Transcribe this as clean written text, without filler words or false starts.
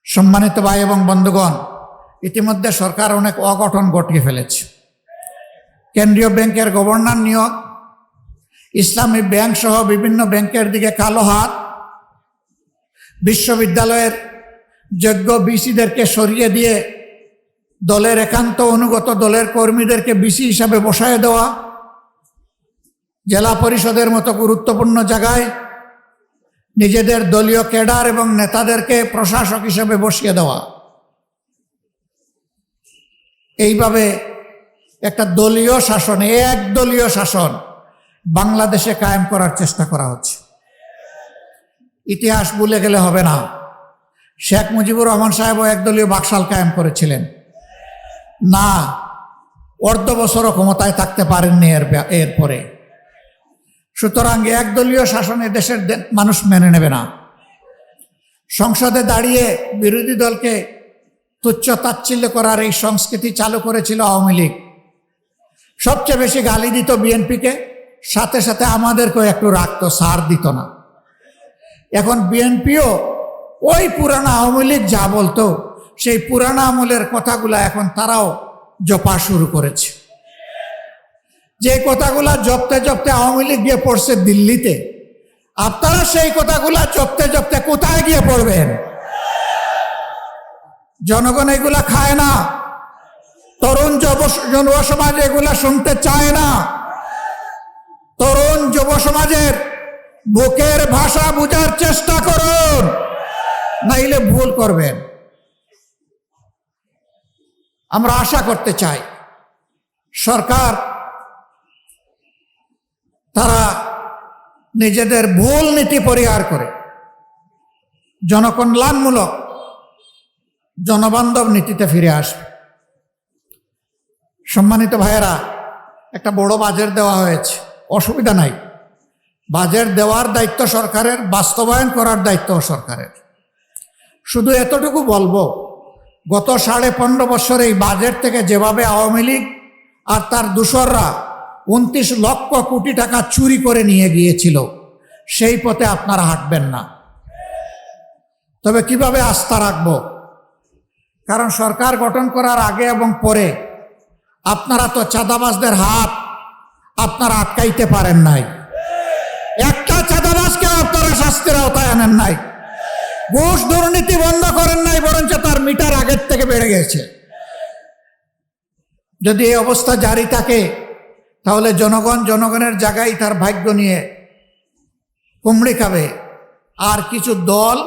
সম্মানিত ভাই এবং বন্ধুগণ, ইতিমধ্যে সরকার অনেক অঘটন ঘটিয়ে ফেলেছে। কেন্দ্রীয় ব্যাংকের গভর্নর নিয়োগ, ইসলামী ব্যাংক সহ বিভিন্ন ব্যাংকের দিকে কালো হাত, বিশ্ববিদ্যালয়ের যোগ্য বিসিদেরকে সরিয়ে দিয়ে দলের একান্ত অনুগত দলের কর্মীদেরকে বিসি হিসাবে বসায় দেওয়া, জেলা পরিষদের মতো গুরুত্বপূর্ণ জায়গায় নিজেদের দলীয় ক্যাডার এবং নেতাদেরকে প্রশাসক হিসেবে বসিয়ে দেওয়া, এইভাবে একটা দলীয় শাসন, একদলীয় শাসন বাংলাদেশে কায়েম করার চেষ্টা করা হচ্ছে। ইতিহাস ভুলে গেলে হবে না। শেখ মুজিবুর রহমান সাহেবও একদলীয় বাকশাল কায়েম করেছিলেন না, অর্ধ বছরও ক্ষমতায় থাকতে পারেননি এরপরে। সুতরাং একদলীয় শাসনে দেশের মানুষ মেনে নেবে না। সংসদে দাঁড়িয়ে বিরোধী দলকে তুচ্ছ তাচ্ছিল্য করার এই সংস্কৃতি চালু করেছিল আওয়ামী লীগ। সবচেয়ে বেশি গালি দিত বিএনপিকে, সাথে সাথে আমাদেরকেও একটু রাখতো, সার দিত না। এখন বিএনপিও ওই পুরানা আওয়ামী লীগ যা বলতো সেই পুরানা আমলের কথাগুলা এখন তারাও জপা শুরু করেছে। যে কথাগুলা জপতে জপতে আওয়ামী লীগ গিয়ে পড়ছে দিল্লিতে, আপনারা সেই কথাগুলা জপতে জপতে কোথায় গিয়ে পড়বেন? জনগণ এগুলা খায় না, তরুণ যুব সমাজ এগুলা শুনতে চায় না। তরুণ যুব সমাজের বুকের ভাষা বুঝার চেষ্টা করুন, নাইলে ভুল করবেন। আমরা আশা করতে চাই সরকার তারা নিজেদের ভুল নীতি পরিহার করে জনকল্যাণমূলক জনবান্ধব নীতিতে ফিরে আসবে। সম্মানিত ভাইয়েরা, একটা বড় বাজেট দেওয়া হয়েছে, অসুবিধা নাই। বাজেট দেওয়ার দায়িত্ব সরকারের, বাস্তবায়ন করার দায়িত্ব সরকারের। শুধু এতটুকু বলবো, গত 15.5 বছর এই বাজেট থেকে যেভাবে আওয়ামী লীগ আর তার দূষররা 29 লক্ষ কোটি টাকা চুরি করে নিয়ে গিয়েছিল, সেই পথে আপনারা হাঁটবেন না। তবে কিভাবে আস্থা রাখবো? কারণ সরকার গঠন করার আগে এবং পরে আপনারা তো চাঁদাবাজদের হাত আপনারা আটকাইতে পারেন নাই। একটা চাঁদাবাজকে আপনারা শাস্তির আওতায় আনেন নাই। ঘুষ দুর্নীতি বন্ধ করেন নাই, বরঞ্চ তার মিটার আগের থেকে বেড়ে গেছে। যদি এই অবস্থা জারি থাকে তাহলে জনগণের জায়গায় তার ভাগ্য নিয়ে কুমড়ি খাবে। আর কিছু দল